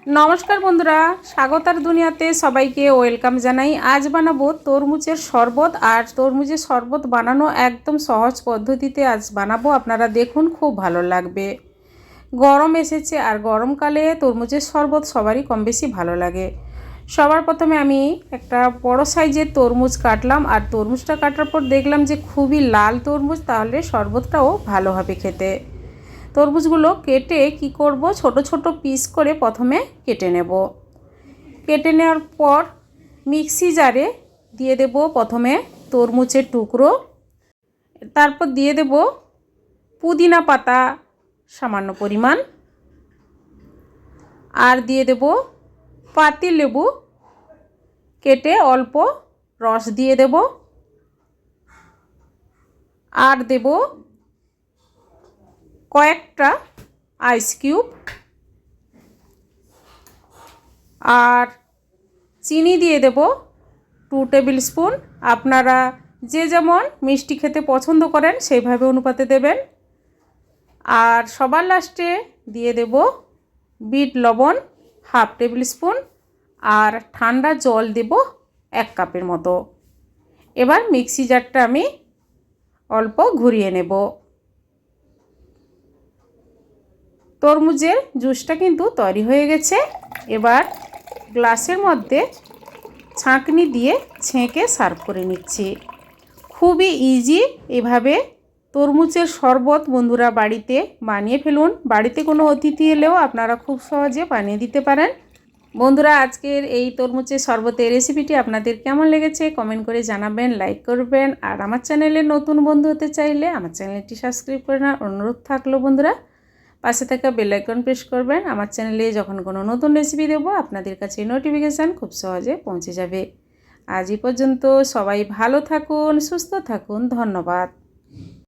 নমস্কার বন্ধুরা, স্বাগতার দুনিয়াতে সবাইকে ওয়েলকাম জানাই। আজ বানাবো তরমুজের শরবত। আর তরমুজের শরবত বানানো একদম সহজ পদ্ধতিতে আজ বানাবো। আপনারা দেখুন, খুব ভালো লাগবে। গরম এসেছে আর গরমকালে তরমুজের শরবত সবারই কম বেশি ভালো লাগে। সবার প্রথমে আমি একটা বড় সাইজের তরমুজ কাটলাম। আর তরমুজটা কাটার পর দেখলাম যে খুবই লাল তরমুজ, তাহলে শরবতটাও ভালো হবে খেতে। তরমুজগুলো কেটে কি করব, ছোট ছোট পিস করে প্রথমে কেটে নেব। কেটে নেওয়ার পর মিক্সি জারে দিয়ে দেব প্রথমে তরমুজের টুকরো, তারপর দিয়ে দেব পুদিনা পাতা সামান্য পরিমাণ, আর দিয়ে দেব পাতি লেবু কেটে অল্প রস দিয়ে দেব, আর দেব কয়েকটা আইস কিউব, আর চিনি দিয়ে দেব 2 টেবিল স্পুন। আপনারা যে যেমন মিষ্টি খেতে পছন্দ করেন সেইভাবে অনুপাতে দেবেন। আর সবার লাস্টে দিয়ে দেব বিট লবণ 1/2 টেবিল স্পুন, আর ঠান্ডা জল দেব 1 কাপের মতো। এবার মিক্সি জারটা আমি অল্প ঘুরিয়ে নেব। তরমুজের জুসটা কিন্তু তৈরি হয়ে গেছে। এবার গ্লাসের মধ্যে ছাঁকনি দিয়ে ছেঁকে সার্ভ করে নিচ্ছি। খুবই ইজি। এভাবে তরমুজের শরবত বন্ধুরা বাড়িতে বানিয়ে ফেলুন। বাড়িতে কোনো অতিথি এলেও আপনারা খুব সহজে বানিয়ে দিতে পারেন। বন্ধুরা, আজকের এই তরমুজের শরবতের রেসিপিটি আপনাদের কেমন লেগেছে কমেন্ট করে জানাবেন, লাইক করবেন। আর আমার চ্যানেলে নতুন বন্ধু হতে চাইলে আমার চ্যানেলটি সাবস্ক্রাইব করে নেওয়ার অনুরোধ থাকলো বন্ধুরা। পাশে থাকা বেল আইকন প্রেস করবেন। আমার চ্যানেলে যখন কোনো নতুন রেসিপি দেবো আপনাদের কাছে নোটিফিকেশান খুব সহজে পৌঁছে যাবে। আজ এই পর্যন্ত। সবাই ভালো থাকুন, সুস্থ থাকুন। ধন্যবাদ।